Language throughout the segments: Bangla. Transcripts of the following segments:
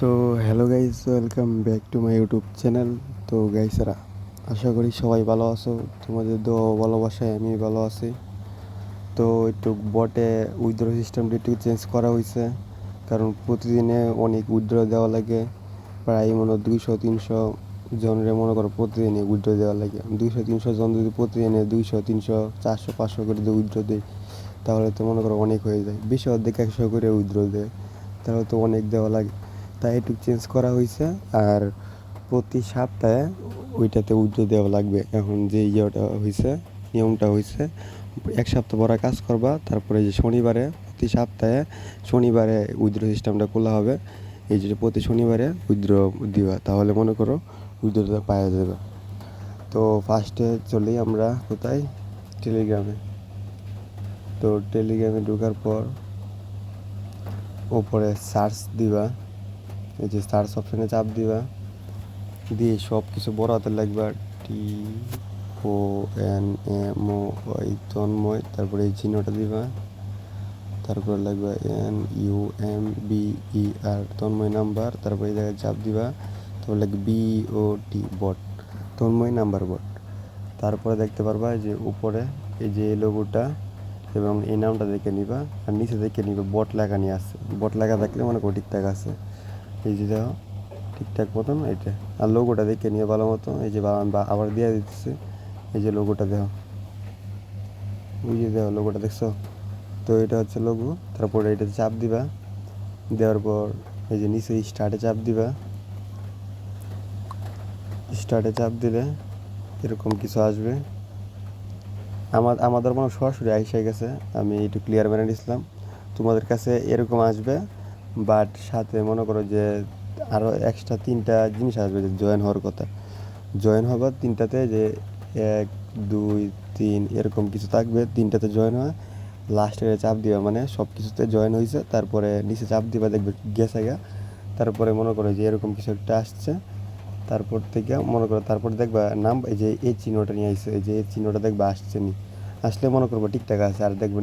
তো hello guys, welcome back to my YouTube channel. তো গাইসরা, আশা করি সবাই ভালো আছো। তোমাদের দোয়া ও ভালোবাসায় আমি ভালো আছি। তো একটু বটে উইথড্র সিস্টেমটা একটু চেঞ্জ করা হয়েছে, কারণ প্রতিদিনে অনেক উইথড্র দেওয়া লাগে। প্রায় মনে হয় 200-300 জনের মনে করো প্রতিদিনে উইথড্র দেওয়া লাগে। 200-300 জন যদি প্রতিদিনে 200-300-400-500 করে যদি উইথড্র দেয়, তাহলে তো মনে করো অনেক হয়ে যায়। 20 অর্ধেক 100 করে উইথড্র দেয়, তাহলে তো অনেক দেওয়া লাগে। তাই একটু চেঞ্জ করা হয়েছে। আর প্রতি সপ্তাহে ওইটাতে উইথড্র দেওয়া লাগবে। এখন যে নিয়মটা হয়েছে, এক সপ্তাহ পরে কাজ করবা, তারপরে যে শনিবারে প্রতি সপ্তাহে শনিবারে উইথড্র সিস্টেমটা খোলা হবে। এই যে প্রতি শনিবারে উইথড্র দিবা, তাহলে মনে করো উইথড্রটা পাওয়া যাবে। তো ফার্স্টে চলি আমরা কোথায়, টেলিগ্রামে। তো টেলিগ্রামে ঢোকার পর ওপরে সার্চ দিবা, এই যে সার্চ অপশানে চাপ দিবা, দিয়ে সব কিছু বড় হাতে লিখবা, TONMOY তন্ময়, তারপরে এই চিহ্নটা দিবা, তারপরে লিখবা NUMBER তন্ময় নাম্বার, তারপরে এই জায়গায় চাপ দিবা, তারপরে লিখবে BOT বট, তন্ময় নাম্বার বট। তারপরে দেখতে পারবা যে উপরে এই যে লোগোটা এবং এই নামটা দেখে নিবা, আর নিচে দেখে নিবা বট লেখা নিয়ে আসছে। বট লেখা থাকলে মনে করো ঠিকঠাক আছে। এই যে দেখো ঠিকঠাক মতন এটা, আর লোগোটা দেখে নিয়ে ভালো মতো। এই যে আবার দিয়ে দিতেছে, এই যে লোগোটা দেখো, ওই যে দেখো লোগোটা দেখছো। তো এটা হচ্ছে লোগো। তারপরে এটাতে চাপ দিবা, দেওয়ার পর এই যে নিচে স্টার্টে চাপ দিবা। স্টার্টে চাপ দিলে এরকম কিছু আসবে। আমাদের মনে সরাসরি আইসা গেছে, আমি একটু ক্লিয়ার মেনে নিছিলাম। তোমাদের কাছে এরকম আসবে, বাট সাথে মনে করো যে আরও এক্সট্রা 3টা জিনিস আসবে যে জয়েন হওয়ার কথা। জয়েন হবার 3টাতে যে 1, 2, 3 এরকম কিছু থাকবে, 3টাতে জয়েন হয়। লাস্টে চাপ দিবা, মানে সব কিছুতে জয়েন হয়েছে, তারপরে নিচে চাপ দিবা, দেখবে গেছে গা। তারপরে মনে করো যে এরকম কিছু একটা আসছে। তারপর থেকে মনে করো তারপর দেখবা নাম, এই যে এই চিহ্নটা নিয়ে আসছে, এই যে এই চিহ্নটা দেখবা আসছে নি, আসলে মনে করবো ঠিকঠাক আছে। আর দেখবে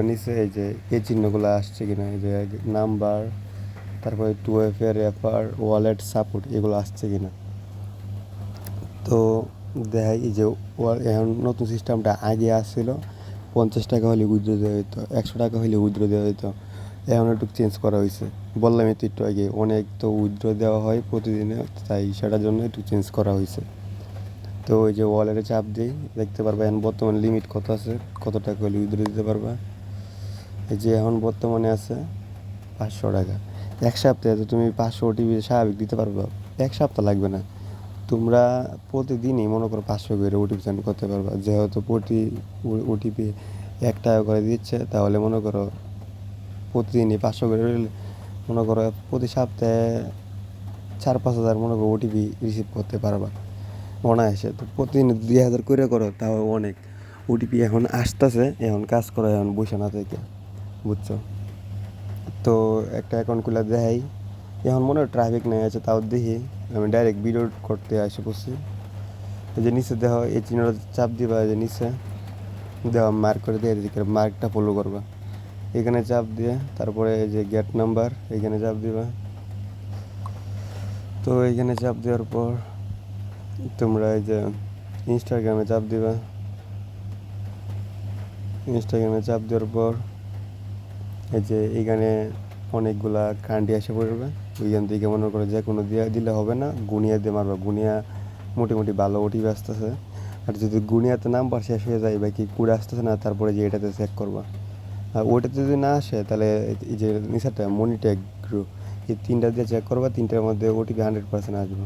নিচে এই যে এই চিহ্নগুলো আসছে কিনা, এই যে নাম্বার, তারপরে 2FA রেফার ওয়ালেট সাপোর্ট এগুলো আসছে কিনা। তো দেখাই এই যে এখন নতুন সিস্টেমটা আগে আসছিল 50 টাকা হলে উইথড্র দেওয়া হতো, 100 টাকা হলে উইথড্র দেওয়া হতো। এখন একটু চেঞ্জ করা হয়েছে, বললামই তো একটু আগে, অনেক তো উইথড্র দেওয়া হয় প্রতিদিনে, তাই সেটার জন্য একটু চেঞ্জ করা হয়েছে। তো ওই যে ওয়ালেটে চাপ দিই, দেখতে পারবা এখন বর্তমানে লিমিট কত আছে, কত টাকা হলে উইথড্র দিতে পারবা। এই যে এখন বর্তমানে আছে 500 টাকা। এক সপ্তাহে তো তুমি 500 ওটিপি স্বাভাবিক দিতে পারবা, এক সপ্তাহ লাগবে না। তোমরা প্রতিদিনই মনে করো 500 করে ওটিপি সেন্ড করতে পারবা। যেহেতু প্রতি ওটিপি 1 টাকা করে দিচ্ছে, তাহলে মনে করো প্রতিদিনই 500 করে মনে করো প্রতি সপ্তাহে 4-5 হাজার মনে করো ওটিপি রিসিভ করতে পারবা অনায়াসে। তো প্রতিদিন 2,000 করে করো, তাও অনেক। ওটিপি এখন আসতেছে, এখন কাজ করো, এখন বসে না থেকে, বুঝছো। তো একটা অ্যাকাউন্ট খুলে দেখাই, এখন মনে হয় ট্রাফিক নেই আছে, তাও দেখি। আমি ডাইরেক্ট ভিডিও করতে এসে পড়ছি। এই যে নিচে দেখো এই চিহ্নটা চাপ দিবা, এই যে নিচে দেখো মার্ক করে দিয়ে দিকে, মার্কটা ফলো করবা। এখানে চাপ দিয়ে তারপরে এই যে গেট নাম্বার এখানে চাপ দিবা। তো এইখানে চাপ দেওয়ার পর তোমরা এই যে ইনস্টাগ্রামে চাপ দিবা। ইনস্টাগ্রামে চাপ দেওয়ার পর এই যে এইখানে অনেকগুলা কান্ট্রি এসে পড়বে। ওইখান থেকে মনে করো যে কোনো দিয়ে দিলে হবে না, গুনিয়া দিয়ে মারবা। গুনিয়া মোটামুটি ভালো ওটিপি আসতেছে। আর যদি গুনিয়াতে নাম্বার শেষ হয়ে যায় বা কি কুড়ে আসতেছে না, তারপরে যে এটাতে চেক করবা। আর ওইটাতে যদি না আসে, তাহলে এই যে নিচেরটা মনিট্যাগ গ্রুপ, এই 3টা দিয়ে চেক করবা, 3টার মধ্যে ওটিপি 100% আসবে।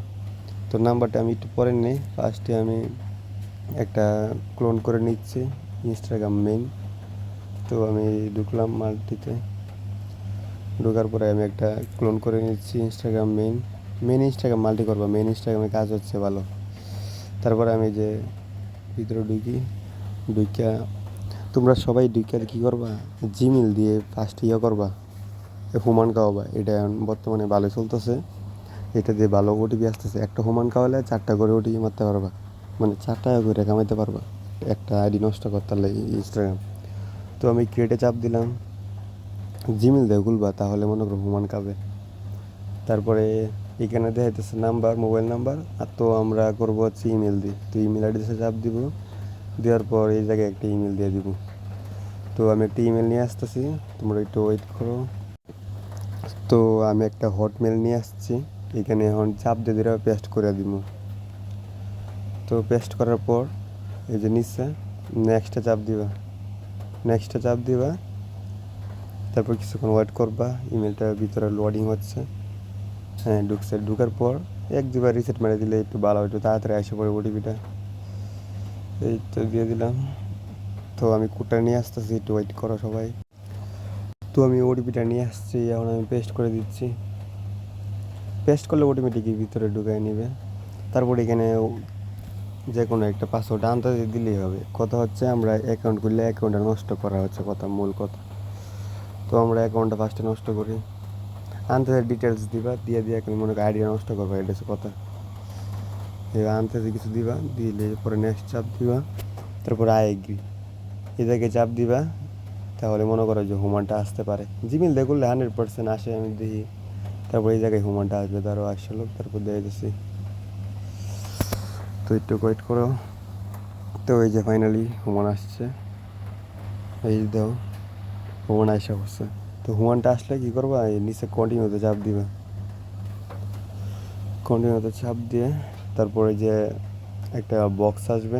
তো নাম্বারটা আমি একটু পরে নিই। ফার্স্টে আমি একটা ক্লোন করে নিচ্ছি ইনস্টাগ্রাম মেইন। তো আমি ঢুকলাম মাল্টিতে, ঢোকার পরে আমি একটা ক্লোন করে নিচ্ছি ইনস্টাগ্রাম মেইন ইনস্টাগ্রাম মাল্টি করবো, মেইন ইনস্টাগ্রামে কাজ হচ্ছে ভালো। তারপরে আমি যে ভিতরে ঢুকিয়া তোমরা সবাই ঢুকিয়া কী করবা, জিমেল দিয়ে ফার্স্ট করবা, হুমান খাওয়াবা। এটা এখন বর্তমানে ভালো চলতেছে, এটা দিয়ে ভালো ওটিপি আসতেছে। একটা হুমান খাওয়ালে 4টা করে ওটিপি মারতে পারবা, মানে 4 টাকা করে কামাইতে পারবা একটা আইডি নষ্ট করতে পারলে ইনস্টাগ্রাম। তো আমি ক্রিয়েটে চাপ দিলাম, জিমেল দিয়ে খুলবা, তাহলে মনে করো হুমান কাবে। তারপরে এখানে দেখাইতেছে নাম্বার, মোবাইল নাম্বার, আর তো আমরা করবো হচ্ছে ইমেল দিয়ে। তো ইমেল অ্যাড্রেসে চাপ দিব, দেওয়ার পর এই জায়গায় একটা ইমেল দিয়ে দিব। তো আমি একটা ইমেল নিয়ে আসতেছি, তোমরা একটু ওয়েট করো। তো আমি একটা হটমেল নিয়ে আসছি, এখানে এখন চাপ দিয়ে দিলে পেস্ট করে দিব। তো পেস্ট করার পর এই যে নিচে নেক্সটে চাপ দিবা, নেক্সটে চাপ দিবা। তারপর কিছুক্ষণ ওয়েট করবা, ইমেলটার ভিতরে লোডিং হচ্ছে। হ্যাঁ ঢুকছে, ঢুকার পর এক দুবার রিসেট মেরে দিলে একটু ভালো, একটু তাড়াতাড়ি আসে পড়ে ওটিপিটা। এই তো দিয়ে দিলাম। তো আমি কোডটা নিয়ে আসতেছি, একটু ওয়েট করো সবাই। তো আমি ওটিপিটা নিয়ে আসছি, এখন আমি পেস্ট করে দিচ্ছি। পেস্ট করলে অটোমেটিকই ভিতরে ঢুকায় নেবে। তারপর এখানে যে কোনো একটা পাসওয়ার্ড আনতে দিলেই হবে। কথা হচ্ছে আমরা অ্যাকাউন্ট করলে অ্যাকাউন্টটা নষ্ট করা হচ্ছে কথা, মূল কথা। তো আমরা অ্যাকাউন্টটা ফার্স্টে নষ্ট করি, আনতে ডিটেলস দিবা, দিয়ে এখন মনে করি আইডিয়া নষ্ট করবা, এটা হচ্ছে কথা। এবার আনতে কিছু দিবা, দিলে পরে নেক্সট চাপ দিবা, তারপরে আই এগ্রি এই জায়গায় চাপ দিবা। তাহলে মনে করো যে হুমানটা আসতে পারে। জিমেল দিয়ে করলে 100% আসে, আমি দেখি। তারপর এই জায়গায় হুমানটা আসবে, তারও আসলো, তারপর দিয়ে দিচ্ছি। তো একটু ওয়েট করো। তো এই যে ফাইনালি হুমান আসছে, এই দাও হুমান আসা হচ্ছে। তো হুমানটা আসলে কী করবা, এই নিচে কন্টিনিউতে চাপ দিবা, কন্টিনিউতে চাপ দিয়ে তারপরে যে একটা বক্স আসবে,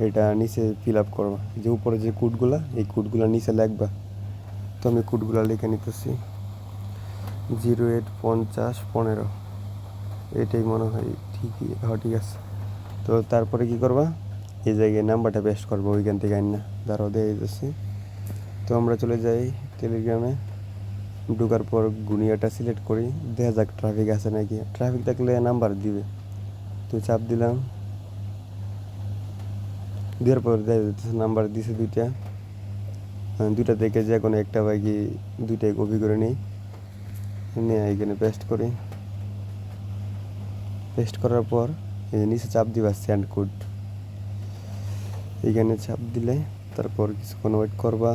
এটা নিচে ফিল আপ করবা। যে উপরে যে কোডগুলা, এই কোডগুলো নিচে লিখবা। তো আমি কোডগুলো লিখে নিতেছি, 085015, এটাই মনে হয় ঠিকই, হ্যাঁ ঠিক আছে। তো তারপরে কী করবা, এই জায়গায় নাম্বারটা পেস্ট করবো ওইখান থেকে আইনা, দাঁড়াও দিয়ে দিতেছি। তো আমরা চলে যাই টেলিগ্রামে, ঢোকার পর গুনিয়াটা সিলেক্ট করি, দেখা যাক ট্রাফিক আছে নাকি। ট্রাফিক থাকলে নাম্বার দিবে। তো চাপ দিলাম, দেওয়ার পর দেখা যাচ্ছে নাম্বার দিছে দুইটা। দুইটা থেকে যে কোনো একটা বাকি দুইটাই কপি করে নিই, নিয়ে এখানে পেস্ট করি। পেস্ট করার পর এই নিচে চাপ দিবা সেন্ড কোড, এইখানে চাপ দিলে তারপর কিছুক্ষণ ওয়েট করবা।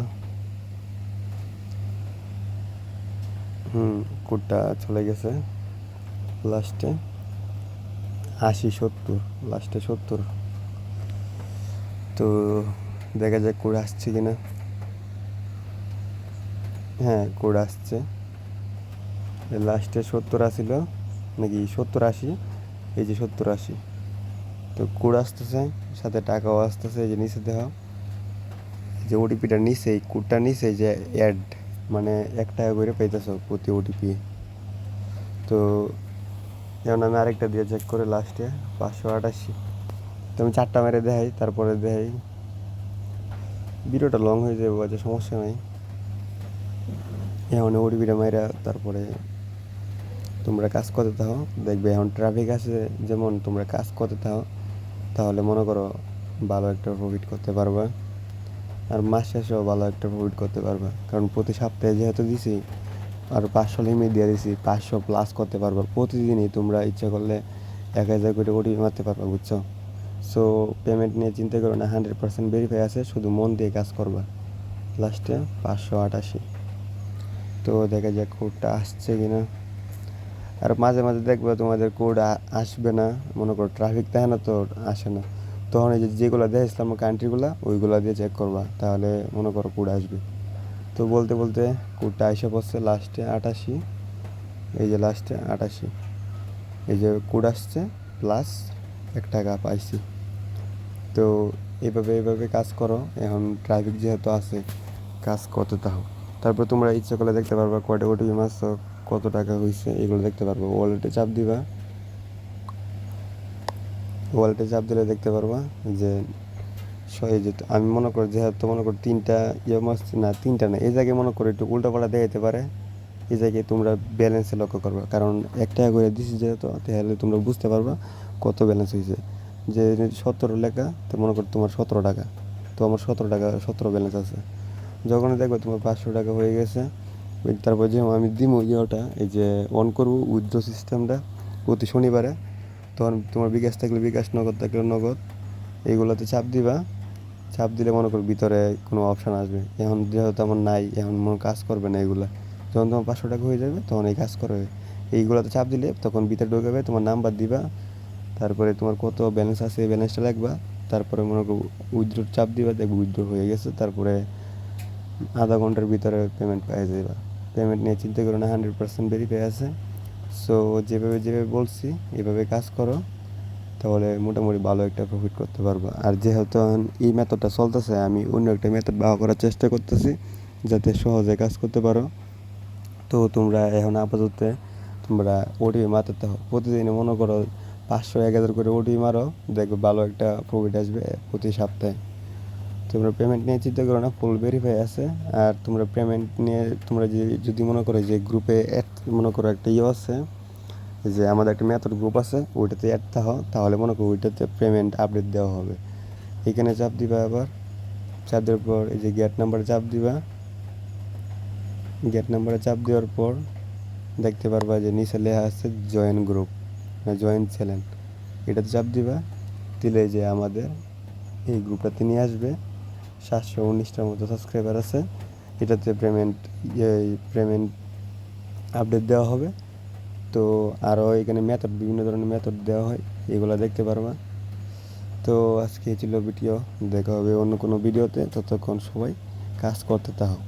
কোডটা চলে গেছে, লাস্টে 80 70, লাস্টে 70। তো দেখা যাক কোড আসছে কিনা। হ্যাঁ কোড আসছে, লাস্টে 70 আসিল নাকি 70 80, এই যে 70 80। তো কোড আসতেছে, সাথে টাকাও আসতেছে। এই যে নিচে দেখো, যে ওটিপিটা নিচে, এই কোডটা নিচে যে অ্যাড, মানে 1 টাকা করে পাইতেছ প্রতি ওটিপি। তো যেমন আমি আরেকটা দিয়ে চেক করে লাস্টে 588। তো আমি 4টা মেরে দেখাই, তারপরে দেখাই। ভিডিওটা লং হয়ে যাবে, বাজে সমস্যা নাই। এখন ওটিপিটা মেরা তারপরে তোমরা কাজ করতে থাকো, দেখবে এখন ট্রাফিক আছে, যেমন তোমরা কাজ করতে থাকো, তাহলে মনে করো ভালো একটা প্রফিট করতে পারবা। আর মাস শেষেও ভালো একটা প্রফিট করতে পারবা, কারণ প্রতি সপ্তাহে যেহেতু দিছি, আর 500 লিমিট দিয়ে দিছি, 500+ করতে পারবা প্রতিদিনই। তোমরা ইচ্ছা করলে 1000 করে ওটিপি মারতে পারবা, বুঝছো? সো পেমেন্ট নিয়ে চিন্তা করো না, 100% ভেরিফাই আছে, শুধু মন দিয়ে কাজ করবা। লাস্টে 588। তো দেখা যাক কোডটা আসছে কিনা। আর মাঝে মাঝে দেখবে তোমাদের কোড আসবে না, মনে করো ট্রাফিক থাকে না, তো আসে না। তখন এই যে যেগুলো দেখেছিলাম কান্ট্রিগুলো, ওইগুলো দিয়ে চেক করবা, তাহলে মনে করো কোড আসবে। তো বলতে বলতে কোডটা এসে পড়ছে লাস্টে 88, এই যে লাস্টে 88, এই যে কোড আসছে, প্লাস 1 টাকা পাইছি। তো এইভাবে কাজ করো। এখন ট্রাফিক যেহেতু আছে, কাজ করতে থাকো। তারপর তোমরা ইচ্ছা করলে দেখতে পারবা কয়টা ওটিপি মারছো, কত টাকা হয়েছে, এগুলো দেখতে পারবো। ওয়ালেটে চাপ দিবা, ওয়ালেটে চাপ দিলে দেখতে পারবা যে এই যে আমি মনে করি যেহেতু মনে করি 3টা মারছি, না 3টা না, এই জায়গায় মনে করি একটু উল্টাপাল্টা দেখাইতে পারে। এই জায়গায় তোমরা ব্যালেন্সে লক্ষ্য করবা, কারণ 1 টাকা করে দিছি যেহেতু, তাহলে তোমরা বুঝতে পারবা কত ব্যালেন্স হয়েছে। যে 17 লেখা, তো মনে করো তোমার 17 টাকা, তো আমার 17 টাকা 17 ব্যালেন্স আছে। যখনই দেখবে তোমার 500 টাকা হয়ে গেছে, তারপর যে আমি দিমু ইয়েটা, এই যে অন করবো উইথড্র সিস্টেমটা প্রতি শনিবারে, তখন তোমার বিকাশ থাকলে বিকাশ, নগদ থাকলে নগদ, এইগুলোতে চাপ দিবা। চাপ দিলে মনে করো ভিতরে কোনো অপশান আসবে। এখন যেহেতু আমার নাই, এখন মনে কাজ করবে না এগুলা। যখন তোমার 500 টাকা হয়ে যাবে তখন এই কাজ করবে। এইগুলাতে চাপ দিলে তখন ভিতরে ঢুকাবে, তোমার নাম্বার দিবা, তারপরে তোমার কত ব্যালেন্স আছে এই ব্যালেন্সটা লিখবা, তারপরে মনে করো উইথড্র চাপ দিবা, দেখবো উইথড্র হয়ে গেছে। তারপরে আধা ঘন্টার ভিতরে পেমেন্ট পেয়ে যাবা। পেমেন্ট নিয়ে চিন্তা করো না, 100% ভেরিফাই আছে। সো যেভাবে যেভাবে বলছি এভাবে কাজ করো, তাহলে মোটামুটি ভালো একটা প্রফিট করতে পারবো। আর যেহেতু এই মেথডটা চলতেছে, আমি অন্য একটা মেথড ব্যবহার করার চেষ্টা করতেছি যাতে সহজে কাজ করতে পারো। তো তোমরা এখন আপাতত তোমরা ওটিপি মারতে হো প্রতিদিনে, মনে করো 500-1000 করে ওটিপি মারো, দেখবে ভালো একটা প্রফিট আসবে প্রতি সপ্তাহে। তোমরা পেমেন্ট নিয়ে চিন্তা করো না, ফুল ভেরিফাই আছে। আর তোমরা পেমেন্ট নিয়ে তোমরা যদি মনে করো যে গ্রুপে অ্যাড, মনে করো একটা আছে যে আমাদের একটা মেথড গ্রুপ আছে, ওইটাতে অ্যাড থাকো, তাহলে মনে করো ওইটাতে পেমেন্ট আপডেট দেওয়া হবে। এখানে চাপ দিবা, আবার চাপ দেওয়ার পর এই যে গেট নাম্বারে চাপ দিবা। গেট নাম্বারে চাপ দেওয়ার পর দেখতে পারবা যে নিচে লেখা আছে জয়েন গ্রুপ, জয়েন চ্যানেল। এটাতে চাপ দিবা, দিলে যে আমাদের এই গ্রুপটাতে নিয়ে আসবে। 719টার মতো সাবস্ক্রাইবার আছে। এটাতে পেমেন্ট আপডেট দেওয়া হবে। তো আরও এখানে মেথড, বিভিন্ন ধরনের মেথড দেওয়া হয়, এগুলো দেখতে পারবা। তো আজকে ছিল ভিডিও, দেখা হবে অন্য কোনো ভিডিওতে। ততক্ষণ সবাই কাজ করতে থাকো।